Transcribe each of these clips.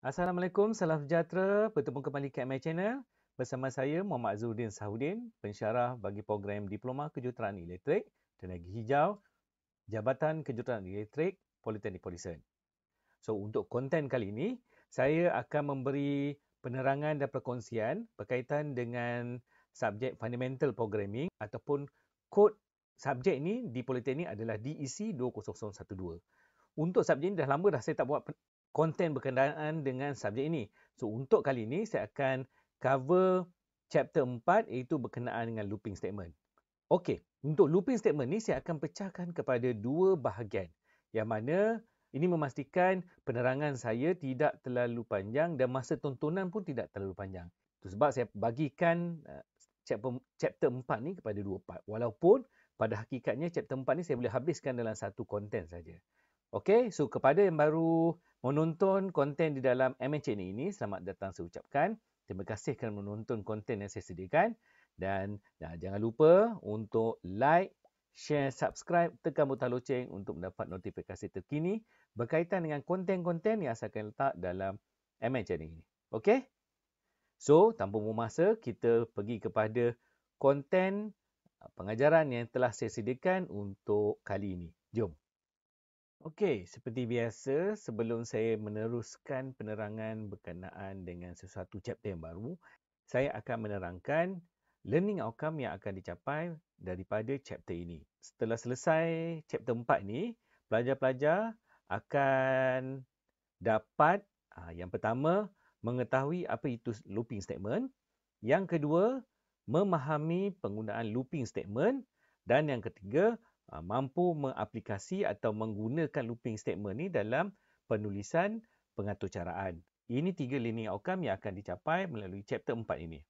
Assalamualaikum, salam sejahtera. Bertemu kembali ke My Channel. Bersama saya Muhammad Azruddin Sahudin, pensyarah bagi program Diploma Kejuruteraan Elektrik Tenaga Hijau, Jabatan Kejuruteraan Elektrik, Politeknik Polisen. So, untuk konten kali ini, saya akan memberi penerangan dan perkongsian berkaitan dengan subjek Fundamental Programming ataupun kod subjek ini di Politeknik adalah DEC 20012. Untuk subjek ini dah lama dah saya tak buat konten berkenaan dengan subjek ini. So, untuk kali ini saya akan cover chapter 4 iaitu berkenaan dengan looping statement. Okey, untuk looping statement ni saya akan pecahkan kepada dua bahagian. Yang mana ini memastikan penerangan saya tidak terlalu panjang dan masa tontonan pun tidak terlalu panjang. Itu sebab saya bagikan chapter 4 ni kepada dua part. Walaupun pada hakikatnya chapter 4 ni saya boleh habiskan dalam satu konten saja. Okey, so kepada yang baru menonton konten di dalam MN ini, selamat datang saya ucapkan. Terima kasih kerana menonton konten yang saya sediakan. Dan jangan lupa untuk like, share, subscribe, tekan butang loceng untuk mendapat notifikasi terkini berkaitan dengan konten-konten yang saya akan letak dalam MN ini. Okey? So, tanpa buang masa, kita pergi kepada konten pengajaran yang telah saya sediakan untuk kali ini. Jom. Okey, seperti biasa, sebelum saya meneruskan penerangan berkenaan dengan sesuatu chapter yang baru, saya akan menerangkan learning outcome yang akan dicapai daripada chapter ini. Setelah selesai chapter 4 ni, pelajar-pelajar akan dapat yang pertama, mengetahui apa itu looping statement. Yang kedua, memahami penggunaan looping statement. Dan yang ketiga, mampu mengaplikasi atau menggunakan looping statement ni dalam penulisan pengaturcaraan. Ini 3 learning outcome yang akan dicapai melalui chapter 4 ini.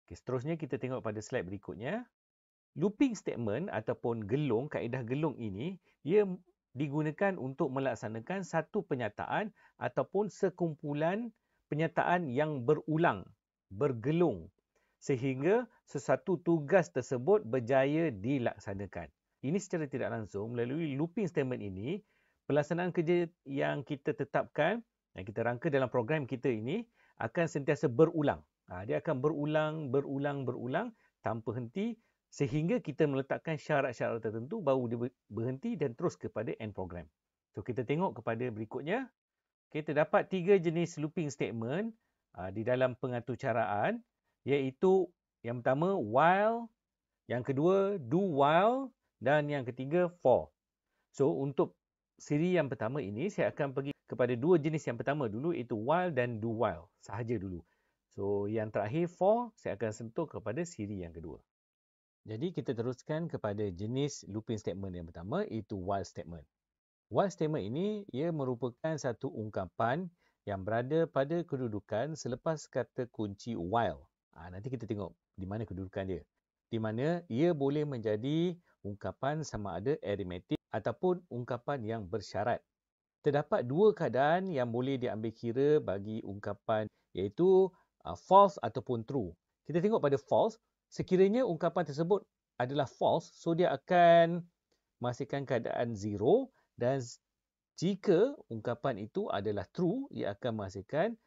Okay, seterusnya kita tengok pada slide berikutnya. Looping statement ataupun gelung, kaedah gelung ini, ia digunakan untuk melaksanakan satu penyataan ataupun sekumpulan penyataan yang berulang, bergelung, sehingga sesuatu tugas tersebut berjaya dilaksanakan. Ini secara tidak langsung melalui looping statement ini, pelaksanaan kerja yang kita tetapkan, yang kita rangka dalam program kita ini akan sentiasa berulang. Dia akan berulang tanpa henti sehingga kita meletakkan syarat-syarat tertentu baru dia berhenti dan terus kepada end program. So, kita tengok kepada berikutnya. Kita dapat 3 jenis looping statement di dalam pengaturcaraan, iaitu yang pertama while, yang kedua do while dan yang ketiga for. So, untuk siri yang pertama ini, saya akan pergi kepada dua jenis yang pertama dulu, iaitu while dan do while sahaja dulu. So, yang terakhir for, saya akan sentuh kepada siri yang kedua. Jadi, kita teruskan kepada jenis looping statement yang pertama, iaitu while statement. While statement ini, ia merupakan satu ungkapan yang berada pada kedudukan selepas kata kunci while. Nanti kita tengok di mana kedudukan dia. Di mana ia boleh menjadi ungkapan sama ada arithmetic ataupun ungkapan yang bersyarat. Terdapat dua keadaan yang boleh diambil kira bagi ungkapan, iaitu false ataupun true. Kita tengok pada false, sekiranya ungkapan tersebut adalah false, so dia akan menghasilkan keadaan zero, dan jika ungkapan itu adalah true, ia akan menghasilkan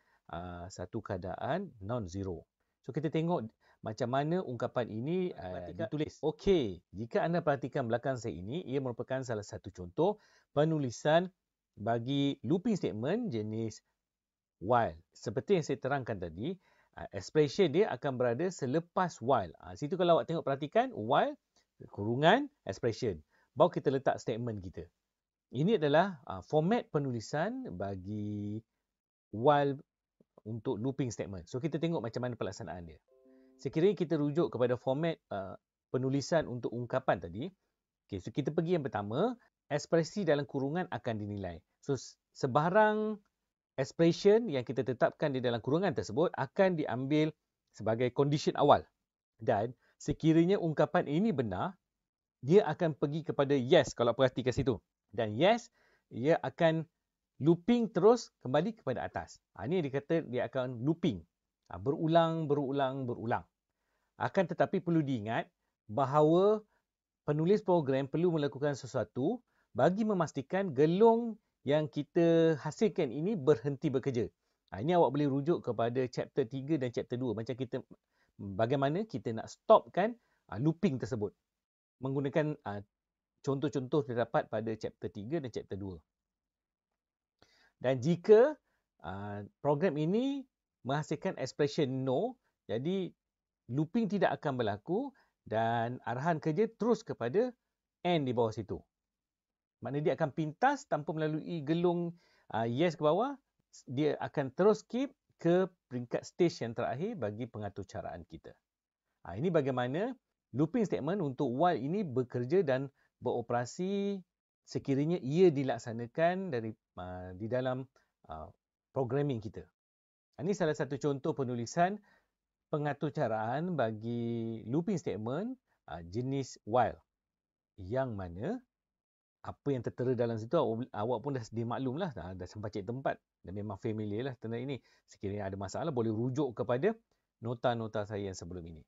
satu keadaan non-zero. So, kita tengok macam mana ungkapan ini ditulis. Okey, jika anda perhatikan belakang saya ini, ia merupakan salah satu contoh penulisan bagi looping statement jenis while. Seperti yang saya terangkan tadi, expression dia akan berada selepas while. Situ kalau awak tengok perhatikan, while, kurungan, expression. Baru kita letak statement kita. Ini adalah format penulisan bagi while untuk looping statement. So, kita tengok macam mana pelaksanaan dia. Sekiranya kita rujuk kepada format penulisan untuk ungkapan tadi, okay, so kita pergi yang pertama, ekspresi dalam kurungan akan dinilai. So, sebarang expression yang kita tetapkan di dalam kurungan tersebut akan diambil sebagai condition awal. Dan sekiranya ungkapan ini benar, dia akan pergi kepada yes kalau perhatikan situ. Dan yes, ia akan looping terus kembali kepada atas. Ini dikata dia akan looping. Berulang. Akan tetapi perlu diingat bahawa penulis program perlu melakukan sesuatu bagi memastikan gelung yang kita hasilkan ini berhenti bekerja. Ini awak boleh rujuk kepada chapter 3 dan chapter 2. Macam kita, bagaimana kita nak stopkan looping tersebut. Menggunakan contoh-contoh terdapat pada chapter 3 dan chapter 2. Dan jika program ini menghasilkan expression no, jadi looping tidak akan berlaku dan arahan kerja terus kepada end di bawah situ. Maknanya dia akan pintas tanpa melalui gelung yes ke bawah, dia akan terus skip ke peringkat stage yang terakhir bagi pengaturcaraan kita. Ini bagaimana looping statement untuk while ini bekerja dan beroperasi sekiranya ia dilaksanakan di dalam programming kita. Ini salah satu contoh penulisan pengaturcaraan bagi looping statement jenis while, yang mana apa yang tertera dalam situ awak pun dah sedia maklum lah, dah sampai cek tempat dan memang familiar lah tentang ini. Sekiranya ada masalah boleh rujuk kepada nota-nota saya yang sebelum ini.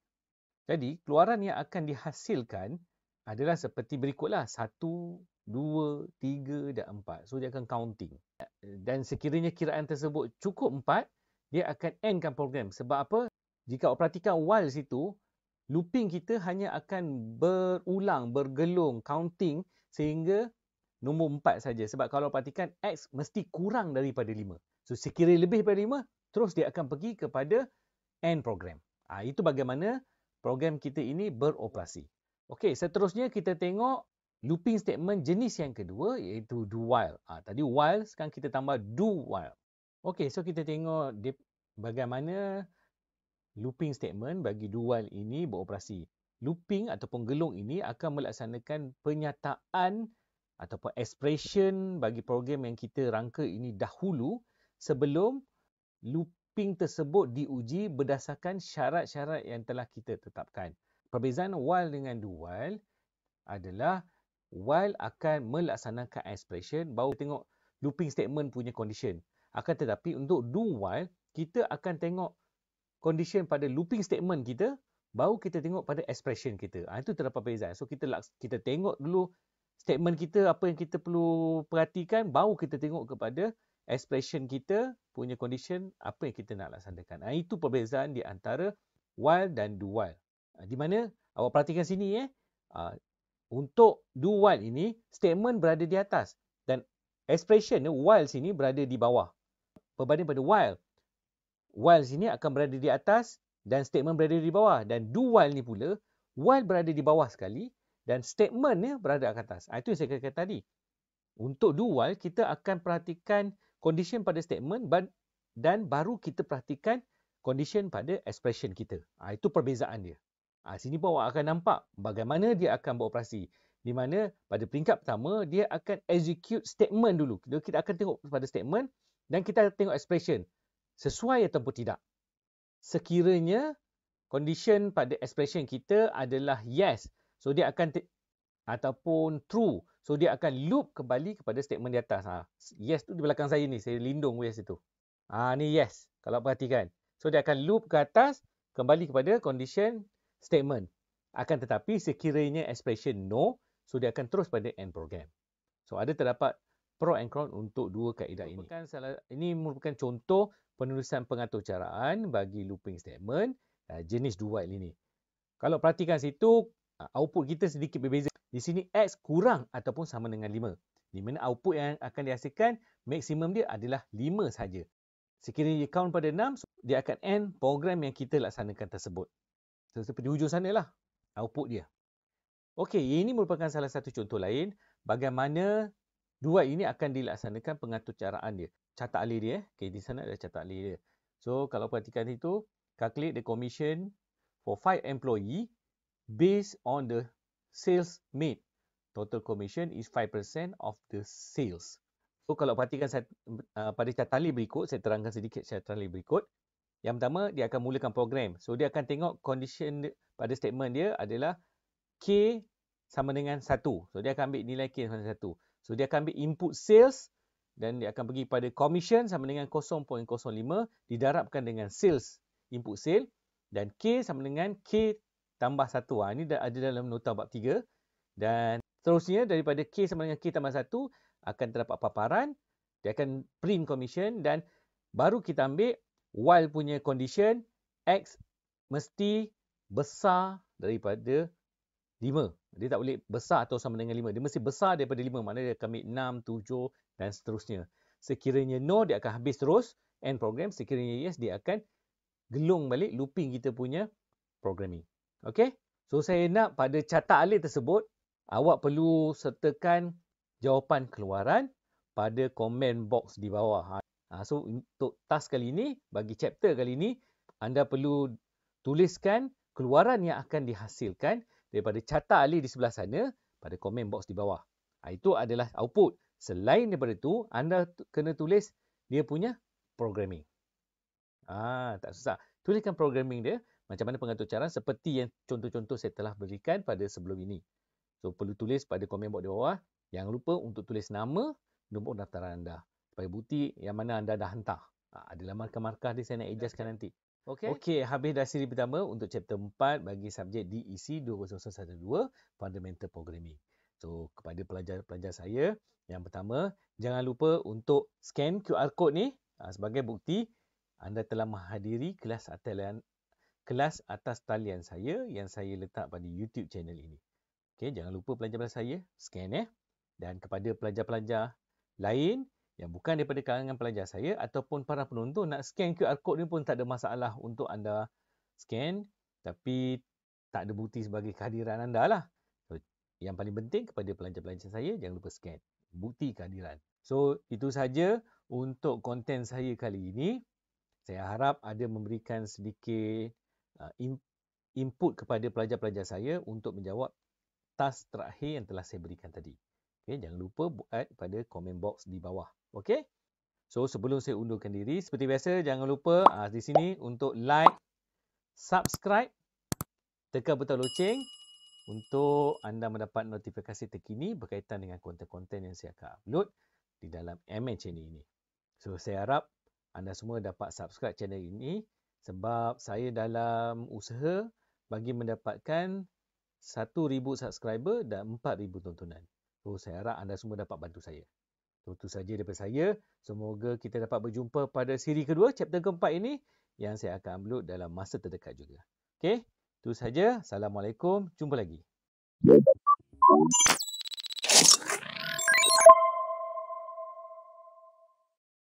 Jadi keluaran yang akan dihasilkan adalah seperti berikutlah, 1, 2, 3 dan 4. So dia akan counting. Dan sekiranya kiraan tersebut cukup 4, dia akan endkan program. Sebab apa? Jika awak perhatikan while situ, looping kita hanya akan berulang, bergelung, counting sehingga nombor 4 saja. Sebab kalau perhatikan X mesti kurang daripada 5. So sekiranya lebih daripada 5, terus dia akan pergi kepada end program. Itu bagaimana program kita ini beroperasi. Okey, seterusnya kita tengok looping statement jenis yang kedua, iaitu do while. Tadi while, sekarang kita tambah do while. Okey, so kita tengok bagaimana looping statement bagi do while ini beroperasi. Looping ataupun gelung ini akan melaksanakan penyataan ataupun expression bagi program yang kita rangka ini dahulu sebelum looping tersebut diuji berdasarkan syarat-syarat yang telah kita tetapkan. Perbezaan while dengan do while adalah while akan melaksanakan expression, baru tengok looping statement punya condition. Akan tetapi untuk do while, kita akan tengok condition pada looping statement kita, baru kita tengok pada expression kita. Itu terdapat perbezaan. So kita tengok dulu statement kita, apa yang kita perlu perhatikan, baru kita tengok kepada expression kita punya condition, apa yang kita nak laksanakan. Itu perbezaan di antara while dan do while. Di mana awak perhatikan sini untuk do while ini statement berada di atas dan expression while sini berada di bawah. Berbanding pada while sini akan berada di atas dan statement berada di bawah, dan do while ni pula while berada di bawah sekali dan statement berada di atas. Itu yang saya katakan tadi. Untuk do while kita akan perhatikan condition pada statement dan baru kita perhatikan condition pada expression kita. Itu perbezaan dia. Sini pun awak akan nampak bagaimana dia akan beroperasi. Di mana pada peringkat pertama, dia akan execute statement dulu. Kita akan tengok pada statement dan kita akan tengok expression. Sesuai ataupun tidak. Sekiranya condition pada expression kita adalah yes, so dia akan ataupun true, so dia akan loop kembali kepada statement di atas. Yes tu di belakang saya ni, saya lindung yes itu. Ni yes, kalau perhatikan. So dia akan loop ke atas, kembali kepada condition statement. Akan tetapi sekiranya expression no, so dia akan terus pada end program. So ada terdapat pro and con untuk dua kaedah ini. Ini merupakan contoh penulisan pengaturcaraan bagi looping statement jenis do while ini. Kalau perhatikan situ, output kita sedikit berbeza. Di sini X kurang ataupun sama dengan 5. Di mana output yang akan dihasilkan, maksimum dia adalah 5 saja. Sekiranya dia count pada 6, dia akan end program yang kita laksanakan tersebut. So, seperti hujung sana lah output dia. Okey, ini merupakan salah satu contoh lain bagaimana do while ini akan dilaksanakan pengaturcaraan dia. Catat alih dia. Di sana ada catat alih dia. So, kalau perhatikan itu, calculate the commission for 5 employee based on the sales made. Total commission is 5% of the sales. So, kalau perhatikan pada catat alih berikut, saya terangkan sedikit catat alih berikut. Yang pertama, dia akan mulakan program. So, dia akan tengok condition pada statement dia adalah K sama dengan 1. So, dia akan ambil nilai K sama dengan 1. So, dia akan ambil input sales dan dia akan pergi pada commission sama dengan 0.05 didarabkan dengan sales, input sale, dan K sama dengan K tambah 1. Ini dah ada dalam nota bab 3. Dan seterusnya daripada K sama dengan K tambah 1 akan terdapat paparan. Dia akan print commission dan baru kita ambil while punya condition X mesti besar daripada 5. Dia tak boleh besar atau sama dengan 5. Dia mesti besar daripada 5. Maknanya dia akan ambil 6, 7 dan seterusnya. Sekiranya no, dia akan habis terus end program. Sekiranya yes, dia akan gelung balik looping kita punya programming. Okey? So, saya nak pada catat alih tersebut, awak perlu sertakan jawapan keluaran pada comment box di bawah. So, untuk task kali ini, bagi chapter kali ini, anda perlu tuliskan keluaran yang akan dihasilkan daripada catat alih di sebelah sana pada comment box di bawah. Itu adalah output. Selain daripada itu, anda kena tulis dia punya programming. Tak susah. Tuliskan programming dia, macam mana pengatur cara seperti yang contoh-contoh saya telah berikan pada sebelum ini. So, perlu tulis pada komen box di bawah. Jangan lupa untuk tulis nama, nombor daftaran anda. Supaya bukti yang mana anda dah hantar. Adalah markah-markah dia saya nak adjustkan nanti. Okey, habis dah siri pertama untuk chapter 4 bagi subjek DEC 2012 Fundamental Programming. So, kepada pelajar-pelajar saya, yang pertama, jangan lupa untuk scan QR code ni sebagai bukti anda telah menghadiri kelas atas talian saya yang saya letak pada YouTube channel ini. Okey, jangan lupa pelajar-pelajar saya scan Dan kepada pelajar-pelajar lain yang bukan daripada kalangan pelajar saya ataupun para penonton nak scan QR code ni pun tak ada masalah untuk anda scan, tapi tak ada bukti sebagai kehadiran anda lah. So, yang paling penting kepada pelajar-pelajar saya, jangan lupa scan bukti kehadiran. So, itu saja untuk konten saya kali ini. Saya harap ada memberikan sedikit input kepada pelajar-pelajar saya untuk menjawab task terakhir yang telah saya berikan tadi. Okay, jangan lupa buat pada komen box di bawah. Okey. So, sebelum saya undurkan diri, seperti biasa, jangan lupa di sini untuk like, subscribe, tekan butang loceng untuk anda mendapat notifikasi terkini berkaitan dengan konten-konten yang saya akan upload di dalam MN channel ini. So, saya harap anda semua dapat subscribe channel ini sebab saya dalam usaha bagi mendapatkan 1,000 subscriber dan 4,000 tontonan. So, saya harap anda semua dapat bantu saya. So, itu saja daripada saya. Semoga kita dapat berjumpa pada siri kedua, chapter keempat ini yang saya akan upload dalam masa terdekat juga. Okey, itu saja. Assalamualaikum. Jumpa lagi.